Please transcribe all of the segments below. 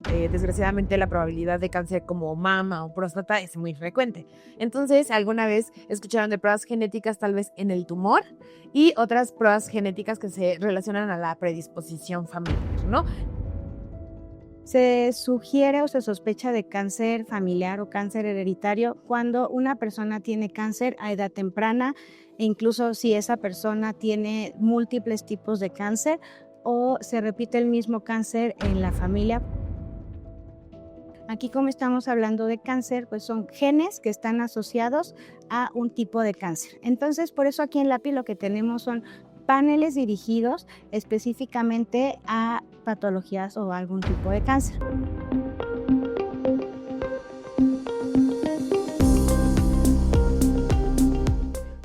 Desgraciadamente la probabilidad de cáncer como mama o próstata es muy frecuente. Entonces, ¿alguna vez escucharon de pruebas genéticas tal vez en el tumor y otras pruebas genéticas que se relacionan a la predisposición familiar, ¿no? Se sugiere o se sospecha de cáncer familiar o cáncer hereditario cuando una persona tiene cáncer a edad temprana e incluso si esa persona tiene múltiples tipos de cáncer o se repite el mismo cáncer en la familia. Aquí como estamos hablando de cáncer, pues son genes que están asociados a un tipo de cáncer. Entonces, por eso aquí en LAPI lo que tenemos son paneles dirigidos específicamente a patologías o algún tipo de cáncer.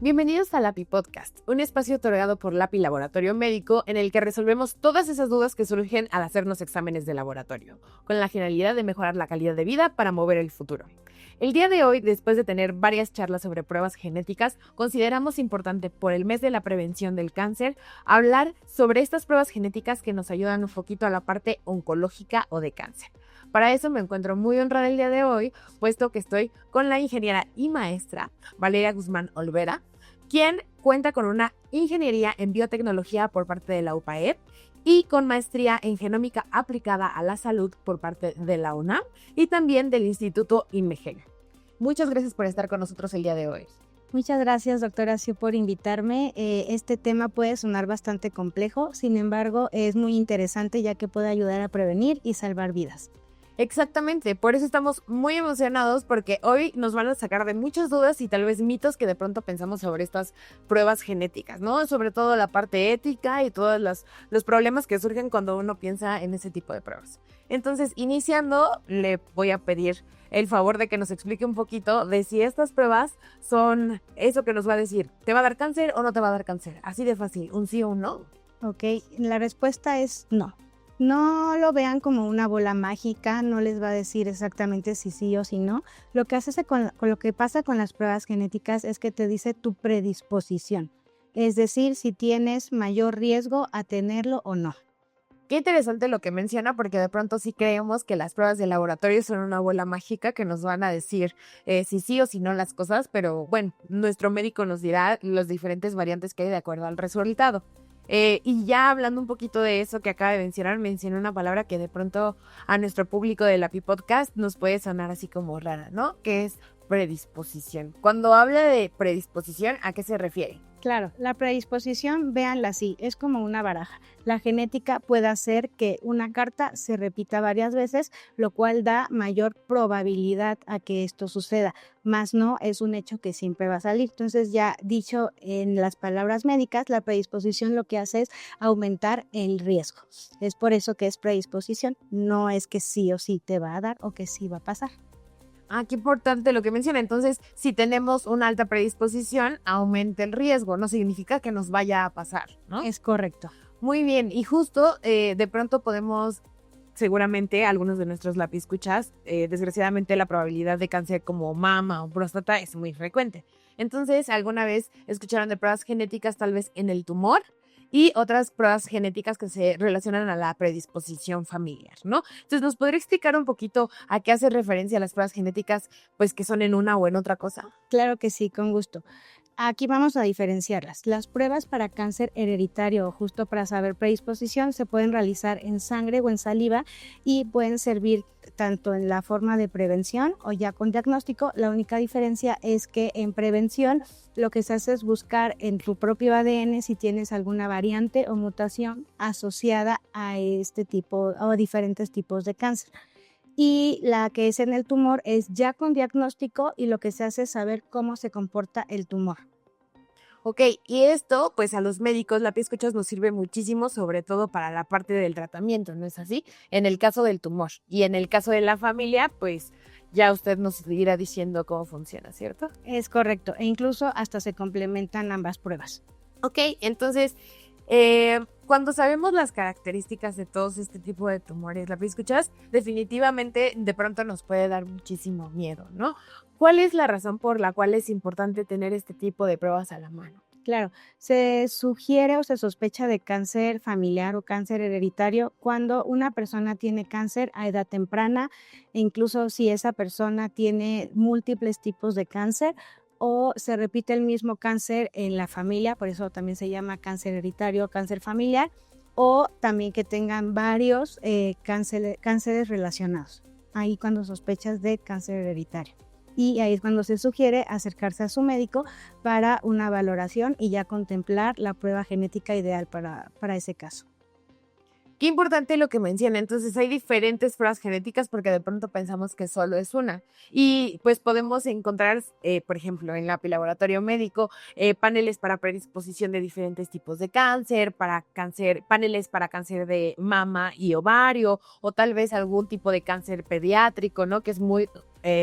Bienvenidos a LAPI Podcast, un espacio otorgado por LAPI Laboratorio Médico en el que resolvemos todas esas dudas que surgen al hacernos exámenes de laboratorio, con la finalidad de mejorar la calidad de vida para mover el futuro. El día de hoy, después de tener varias charlas sobre pruebas genéticas, consideramos importante por el mes de la prevención del cáncer hablar sobre estas pruebas genéticas que nos ayudan un poquito a la parte oncológica o de cáncer. Para eso me encuentro muy honrada el día de hoy, puesto que estoy con la ingeniera y maestra Valeria Guzmán Olvera, quien cuenta con una ingeniería en biotecnología por parte de la UPAEP y con maestría en genómica aplicada a la salud por parte de la UNAM y también del Instituto INMEGEL. Muchas gracias por estar con nosotros el día de hoy. Muchas gracias, doctora Siu, por invitarme. Este tema puede sonar bastante complejo, sin embargo, es muy interesante ya que puede ayudar a prevenir y salvar vidas. Exactamente, por eso estamos muy emocionados porque hoy nos van a sacar de muchas dudas y tal vez mitos que de pronto pensamos sobre estas pruebas genéticas, ¿no? Sobre todo la parte ética y todos los problemas que surgen cuando uno piensa en ese tipo de pruebas. Entonces, iniciando, le voy a pedir el favor de que nos explique un poquito de si estas pruebas son eso que nos va a decir, ¿te va a dar cáncer o no te va a dar cáncer? Así de fácil, un sí o un no. Ok, la respuesta es no. No lo vean como una bola mágica, no les va a decir exactamente si sí o si no. Lo que hace con lo que pasa con las pruebas genéticas es que te dice tu predisposición, es decir, si tienes mayor riesgo a tenerlo o no. Qué interesante lo que menciona, porque de pronto sí creemos que las pruebas de laboratorio son una bola mágica que nos van a decir si sí o si no las cosas, pero bueno, nuestro médico nos dirá las diferentes variantes que hay de acuerdo al resultado. Y ya hablando un poquito de eso que acaba de mencionó una palabra que de pronto a nuestro público de LAPI Podcast nos puede sonar así como rara, ¿no? Que es predisposición. Cuando habla de predisposición, ¿a qué se refiere? Claro, la predisposición, véanla así, es como una baraja. La genética puede hacer que una carta se repita varias veces, lo cual da mayor probabilidad a que esto suceda, más no es un hecho que siempre va a salir. Entonces, ya dicho en las palabras médicas, la predisposición lo que hace es aumentar el riesgo. Es por eso que es predisposición, no es que sí o sí te va a dar o que sí va a pasar. Ah, qué importante lo que menciona. Entonces, si tenemos una alta predisposición, aumenta el riesgo. No significa que nos vaya a pasar, ¿no? Es correcto. Muy bien. Y justo de pronto podemos, seguramente, algunos de nuestros escuchas, desgraciadamente la probabilidad de cáncer como mama o próstata es muy frecuente. Entonces, ¿alguna vez escucharon de pruebas genéticas tal vez en el tumor? Y otras pruebas genéticas que se relacionan a la predisposición familiar, ¿no? Entonces, ¿nos podría explicar un poquito a qué hace referencia las pruebas genéticas, pues que son en una o en otra cosa? Claro que sí, con gusto. Aquí vamos a diferenciarlas. Las pruebas para cáncer hereditario o justo para saber predisposición se pueden realizar en sangre o en saliva y pueden servir tanto en la forma de prevención o ya con diagnóstico. La única diferencia es que en prevención lo que se hace es buscar en tu propio ADN si tienes alguna variante o mutación asociada a este tipo o diferentes tipos de cáncer. Y la que es en el tumor es ya con diagnóstico y lo que se hace es saber cómo se comporta el tumor. Ok, y esto, pues a los médicos, la escuchas nos sirve muchísimo, sobre todo para la parte del tratamiento, ¿no es así? En el caso del tumor. Y en el caso de la familia, pues ya usted nos irá diciendo cómo funciona, ¿cierto? Es correcto, e incluso hasta se complementan ambas pruebas. Ok, entonces, cuando sabemos las características de todos este tipo de tumores, la escuchas, definitivamente de pronto nos puede dar muchísimo miedo, ¿no? ¿Cuál es la razón por la cual es importante tener este tipo de pruebas a la mano? Claro, se sugiere o se sospecha de cáncer familiar o cáncer hereditario cuando una persona tiene cáncer a edad temprana, e incluso si esa persona tiene múltiples tipos de cáncer o se repite el mismo cáncer en la familia, por eso también se llama cáncer hereditario o cáncer familiar, o también que tengan varios cánceres relacionados. Ahí cuando sospechas de cáncer hereditario. Y ahí es cuando se sugiere acercarse a su médico para una valoración y ya contemplar la prueba genética ideal para ese caso. Qué importante lo que menciona. Entonces hay diferentes pruebas genéticas porque de pronto pensamos que solo es una. Y pues podemos encontrar, por ejemplo, en el laboratorio médico, paneles para predisposición de diferentes tipos de cáncer, paneles para cáncer de mama y ovario, o tal vez algún tipo de cáncer pediátrico, ¿no? Que es muy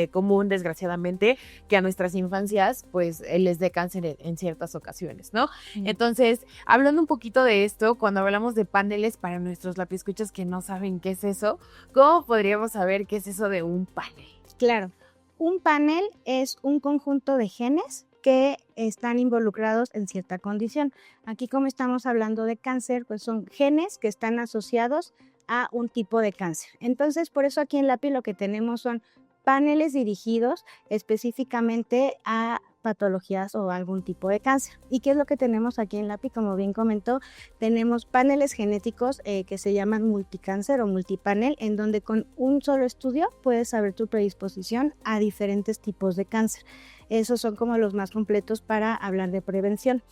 común, desgraciadamente, que a nuestras infancias pues les dé cáncer en ciertas ocasiones, ¿no? Entonces, hablando un poquito de esto, cuando hablamos de paneles para nuestros lapiescuchas que no saben qué es eso, ¿cómo podríamos saber qué es eso de un panel? Claro, un panel es un conjunto de genes que están involucrados en cierta condición. Aquí, como estamos hablando de cáncer, pues son genes que están asociados a un tipo de cáncer. Entonces, por eso aquí en LAPI lo que tenemos son paneles dirigidos específicamente a patologías o algún tipo de cáncer. ¿Y qué es lo que tenemos aquí en LAPI? Como bien comentó, tenemos paneles genéticos que se llaman multicáncer o multipanel, en donde con un solo estudio puedes saber tu predisposición a diferentes tipos de cáncer. Esos son como los más completos para hablar de prevención.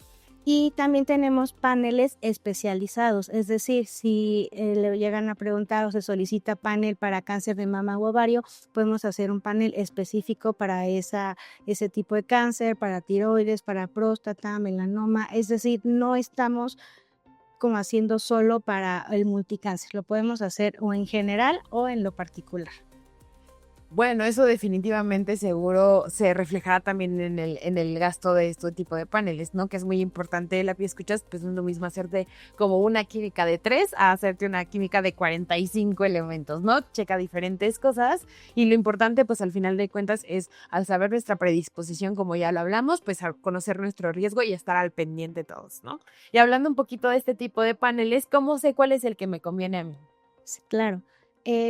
Y también tenemos paneles especializados, es decir, si le llegan a preguntar o se solicita panel para cáncer de mama u ovario, podemos hacer un panel específico para ese tipo de cáncer, para tiroides, para próstata, melanoma, es decir, no estamos como haciendo solo para el multicáncer, lo podemos hacer o en general o en lo particular. Bueno, eso definitivamente seguro se reflejará también en el gasto de este tipo de paneles, ¿no? Que es muy importante. Escuchas, pues no es lo mismo hacerte como una química de 3 a hacerte una química de 45 elementos, ¿no? Checa diferentes cosas y lo importante, pues al final de cuentas, es al saber nuestra predisposición, como ya lo hablamos, pues a conocer nuestro riesgo y estar al pendiente todos, ¿no? Y hablando un poquito de este tipo de paneles, ¿cómo sé cuál es el que me conviene a mí? Sí, claro.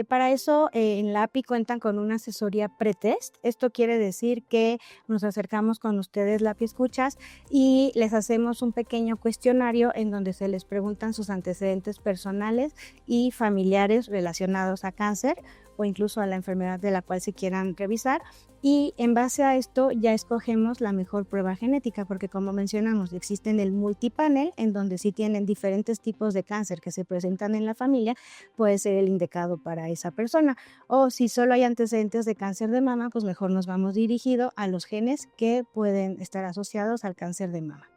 Para eso en la API cuentan con una asesoría pretest. Esto quiere decir que nos acercamos con ustedes, LAPI Escuchas, y les hacemos un pequeño cuestionario en donde se les preguntan sus antecedentes personales y familiares relacionados a cáncer o incluso a la enfermedad de la cual se quieran revisar. Y en base a esto ya escogemos la mejor prueba genética, porque como mencionamos, existen el multipanel, en donde sí tienen diferentes tipos de cáncer que se presentan en la familia, puede ser el indicado para esa persona. O si solo hay antecedentes de cáncer de mama, pues mejor nos vamos dirigido a los genes que pueden estar asociados al cáncer de mama.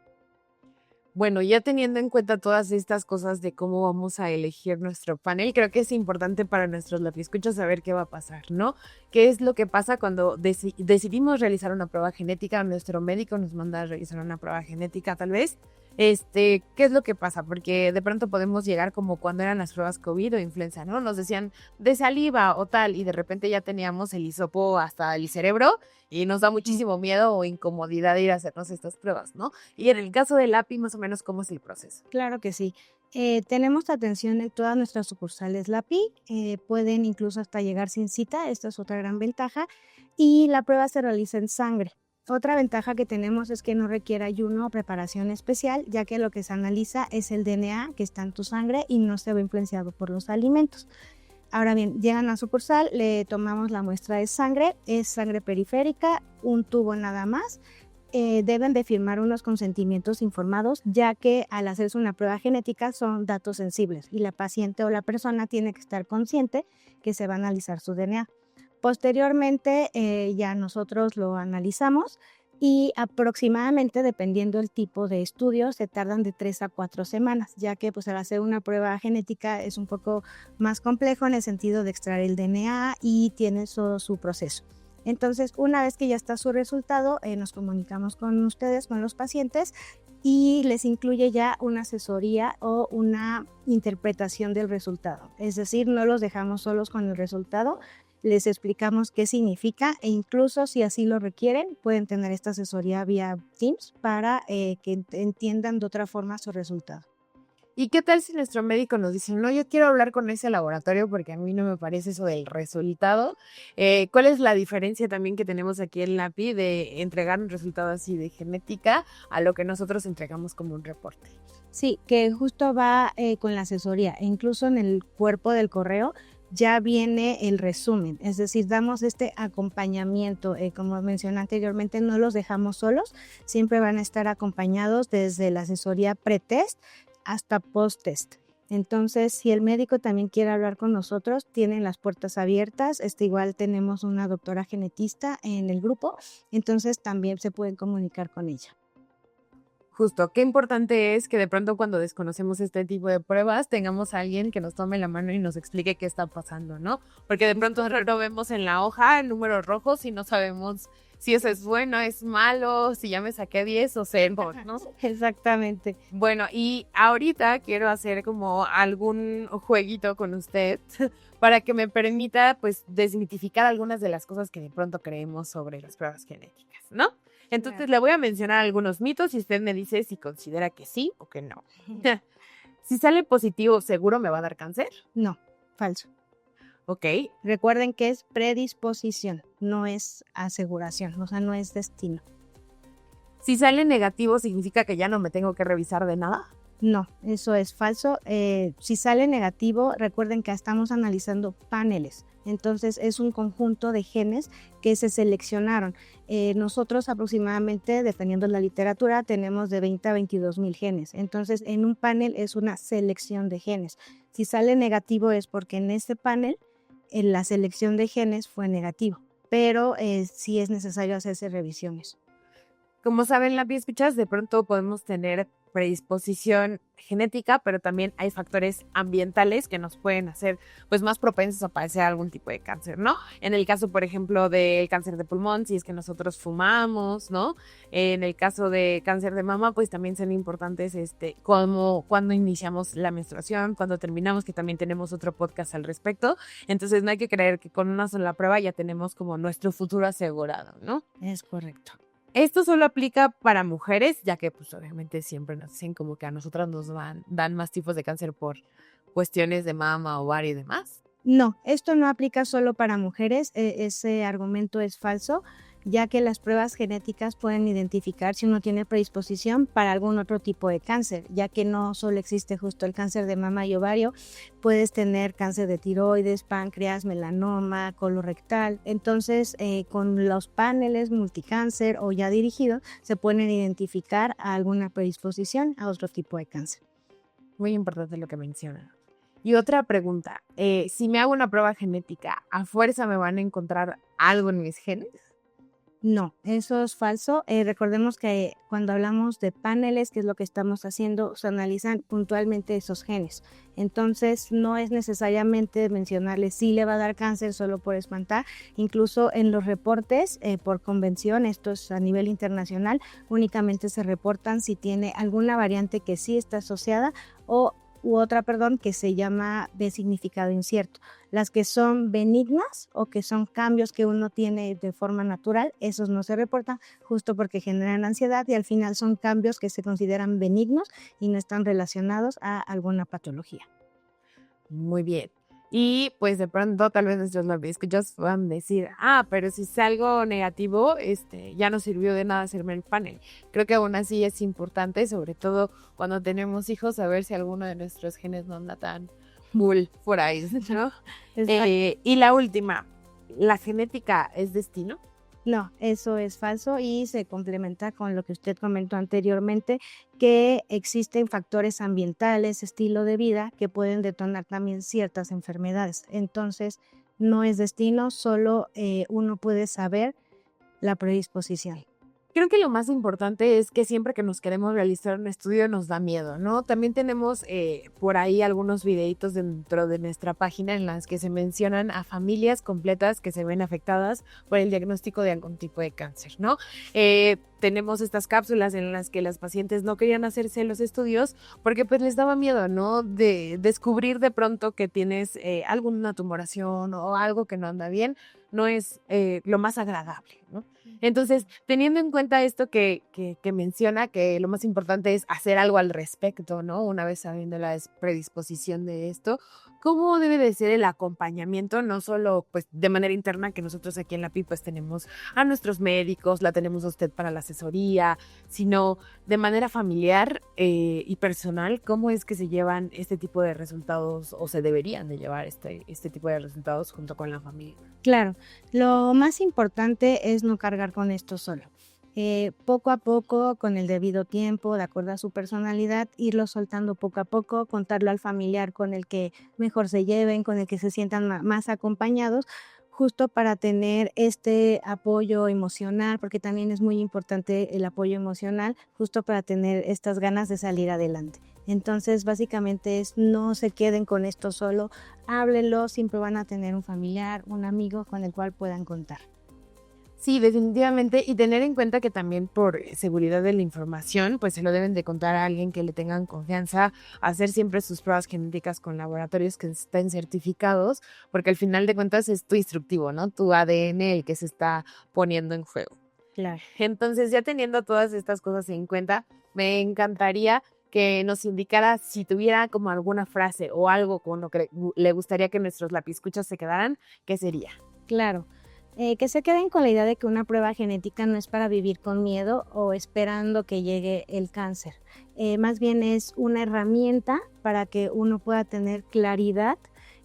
Bueno, ya teniendo en cuenta todas estas cosas de cómo vamos a elegir nuestro panel, creo que es importante para nuestros lapiescuchas saber qué va a pasar, ¿no? ¿Qué es lo que pasa cuando decidimos realizar una prueba genética? Nuestro médico nos manda a realizar una prueba genética, tal vez. ¿Qué es lo que pasa? Porque de pronto podemos llegar como cuando eran las pruebas COVID o influenza, ¿no? Nos decían de saliva o tal, y de repente ya teníamos el hisopo hasta el cerebro y nos da muchísimo miedo o incomodidad ir a hacernos estas pruebas, ¿no? Y en el caso del API, más o menos, ¿cómo es el proceso? Claro que sí. Tenemos atención en todas nuestras sucursales LAPI, pueden incluso hasta llegar sin cita, esta es otra gran ventaja, y la prueba se realiza en sangre. Otra ventaja que tenemos es que no requiere ayuno o preparación especial, ya que lo que se analiza es el DNA que está en tu sangre y no se ve influenciado por los alimentos. Ahora bien, llegan a sucursal, le tomamos la muestra de sangre, es sangre periférica, un tubo nada más. Deben de firmar unos consentimientos informados, ya que al hacerse una prueba genética son datos sensibles y la paciente o la persona tiene que estar consciente que se va a analizar su DNA. Posteriormente ya nosotros lo analizamos y aproximadamente, dependiendo del tipo de estudio, se tardan de 3 a 4 semanas, ya que pues al hacer una prueba genética es un poco más complejo en el sentido de extraer el DNA y tiene todo su proceso. Entonces, una vez que ya está su resultado, nos comunicamos con ustedes, con los pacientes, y les incluye ya una asesoría o una interpretación del resultado. Es decir, no los dejamos solos con el resultado, les explicamos qué significa e incluso si así lo requieren, pueden tener esta asesoría vía Teams para que entiendan de otra forma su resultado. ¿Y qué tal si nuestro médico nos dice, no, yo quiero hablar con ese laboratorio porque a mí no me parece eso del resultado? ¿Cuál es la diferencia también que tenemos aquí en LAPI de entregar un resultado así de genética a lo que nosotros entregamos como un reporte? Sí, que justo va con la asesoría e incluso en el cuerpo del correo ya viene el resumen, es decir, damos este acompañamiento, como mencioné anteriormente, no los dejamos solos, siempre van a estar acompañados desde la asesoría pre-test hasta post-test. Entonces, si el médico también quiere hablar con nosotros, tienen las puertas abiertas, igual tenemos una doctora genetista en el grupo, entonces también se pueden comunicar con ella. Justo, qué importante es que de pronto cuando desconocemos este tipo de pruebas tengamos a alguien que nos tome la mano y nos explique qué está pasando, ¿no? Porque de pronto lo vemos en la hoja, en números rojos y no sabemos si eso es bueno, es malo, si ya me saqué 10 o 0, ¿no? Exactamente. Bueno, y ahorita quiero hacer como algún jueguito con usted para que me permita pues desmitificar algunas de las cosas que de pronto creemos sobre las pruebas genéticas, ¿no? Entonces le voy a mencionar algunos mitos y usted me dice si considera que sí o que no. Si sale positivo, ¿seguro me va a dar cáncer? No, falso. Ok. Recuerden que es predisposición, no es aseguración, o sea, no es destino. Si sale negativo, ¿significa que ya no me tengo que revisar de nada? No, eso es falso. Si sale negativo, recuerden que estamos analizando paneles. Entonces es un conjunto de genes que se seleccionaron. Nosotros aproximadamente, dependiendo de la literatura, tenemos de 20 a 22,000 genes. Entonces en un panel es una selección de genes. Si sale negativo es porque en este panel la selección de genes fue negativo, pero sí es necesario hacerse revisiones. Como saben, las escuchas, de pronto podemos tener predisposición genética, pero también hay factores ambientales que nos pueden hacer pues más propensos a padecer algún tipo de cáncer, ¿no? En el caso, por ejemplo, del cáncer de pulmón, si es que nosotros fumamos, ¿no? En el caso de cáncer de mama, pues también son importantes como cuando iniciamos la menstruación, cuando terminamos, que también tenemos otro podcast al respecto. Entonces no hay que creer que con una sola prueba ya tenemos como nuestro futuro asegurado, ¿no? Es correcto. Esto solo aplica para mujeres, ya que pues obviamente siempre nos dicen como que a nosotras nos dan más tipos de cáncer por cuestiones de mama, ovario y demás. No, esto no aplica solo para mujeres, ese argumento es falso, ya que las pruebas genéticas pueden identificar si uno tiene predisposición para algún otro tipo de cáncer, ya que no solo existe justo el cáncer de mama y ovario, puedes tener cáncer de tiroides, páncreas, melanoma, colorectal. Entonces, con los paneles multicáncer o ya dirigidos, se pueden identificar a alguna predisposición a otro tipo de cáncer. Muy importante lo que mencionan. Y otra pregunta, si me hago una prueba genética, ¿a fuerza me van a encontrar algo en mis genes? No, eso es falso. Recordemos que cuando hablamos de paneles, que es lo que estamos haciendo, se analizan puntualmente esos genes. Entonces, no es necesariamente mencionarle si le va a dar cáncer solo por espantar. Incluso en los reportes, por convención, esto es a nivel internacional, únicamente se reportan si tiene alguna variante que sí está asociada u otra, que se llama de significado incierto. Las que son benignas o que son cambios que uno tiene de forma natural, esos no se reportan justo porque generan ansiedad y al final son cambios que se consideran benignos y no están relacionados a alguna patología. Muy bien. Y pues de pronto tal vez nuestros escuchas van a decir, pero si salgo negativo, ya no sirvió de nada hacerme el panel. Creo que aún así es importante, sobre todo cuando tenemos hijos, saber si alguno de nuestros genes no anda tan full por ahí, ¿no? Y la última, ¿la genética es destino? No, eso es falso y se complementa con lo que usted comentó anteriormente, que existen factores ambientales, estilo de vida, que pueden detonar también ciertas enfermedades. Entonces, no es destino, solo uno puede saber la predisposición. Creo que lo más importante es que siempre que nos queremos realizar un estudio nos da miedo, ¿no? También tenemos por ahí algunos videitos dentro de nuestra página en las que se mencionan a familias completas que se ven afectadas por el diagnóstico de algún tipo de cáncer, ¿no? tenemos estas cápsulas en las que las pacientes no querían hacerse los estudios porque pues les daba miedo, ¿no? De descubrir de pronto que tienes alguna tumoración o algo que no anda bien, no es lo más agradable, ¿no? Entonces, teniendo en cuenta esto que menciona, que lo más importante es hacer algo al respecto, ¿no? Una vez sabiendo la predisposición de esto, ¿cómo debe de ser el acompañamiento? No solo pues de manera interna, que nosotros aquí en la PI pues tenemos a nuestros médicos, la tenemos a usted para la asesoría, sino de manera familiar y personal, ¿cómo es que se llevan este tipo de resultados o se deberían de llevar este tipo de resultados junto con la familia? Claro, lo más importante es no cargar con esto solo. Poco a poco, con el debido tiempo, de acuerdo a su personalidad, irlo soltando poco a poco, contarlo al familiar con el que mejor se lleven, con el que se sientan más acompañados, justo para tener este apoyo emocional, porque también es muy importante el apoyo emocional, justo para tener estas ganas de salir adelante. Entonces, básicamente es no se queden con esto solo, háblenlo, siempre van a tener un familiar, un amigo con el cual puedan contar. Sí, definitivamente, y tener en cuenta que también por seguridad de la información, pues se lo deben de contar a alguien que le tengan confianza, hacer siempre sus pruebas genéticas con laboratorios que estén certificados, porque al final de cuentas es tu instructivo, ¿no? Tu ADN el que se está poniendo en juego. Claro. Entonces, ya teniendo todas estas cosas en cuenta, me encantaría que nos indicara si tuviera como alguna frase o algo con lo que le gustaría que nuestros lapiscuchas se quedaran, ¿qué sería? Claro. Que se queden con la idea de que una prueba genética no es para vivir con miedo o esperando que llegue el cáncer. Más bien es una herramienta para que uno pueda tener claridad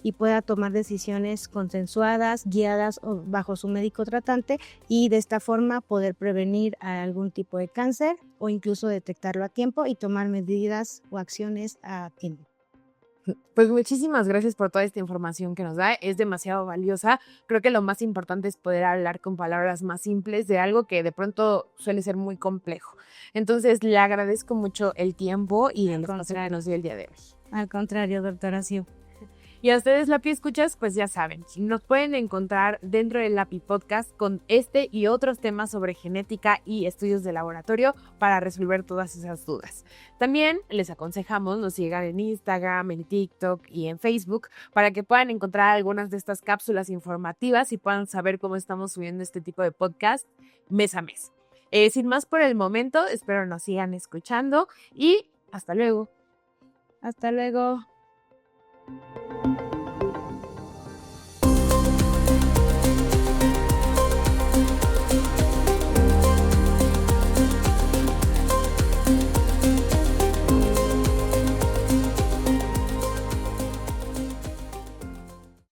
y pueda tomar decisiones consensuadas, guiadas bajo su médico tratante y de esta forma poder prevenir algún tipo de cáncer o incluso detectarlo a tiempo y tomar medidas o acciones a tiempo. Pues muchísimas gracias por toda esta información que nos da, es demasiado valiosa. Creo que lo más importante es poder hablar con palabras más simples de algo que de pronto suele ser muy complejo. Entonces, le agradezco mucho el tiempo y el espacio que nos dio el día de hoy. Al contrario, doctora Siu. Y a ustedes, Lapi Escuchas, pues ya saben, nos pueden encontrar dentro del Lapi Podcast con este y otros temas sobre genética y estudios de laboratorio para resolver todas esas dudas. También les aconsejamos nos sigan en Instagram, en TikTok y en Facebook para que puedan encontrar algunas de estas cápsulas informativas y puedan saber cómo estamos subiendo este tipo de podcast mes a mes. Sin más por el momento, espero nos sigan escuchando y hasta luego. Hasta luego.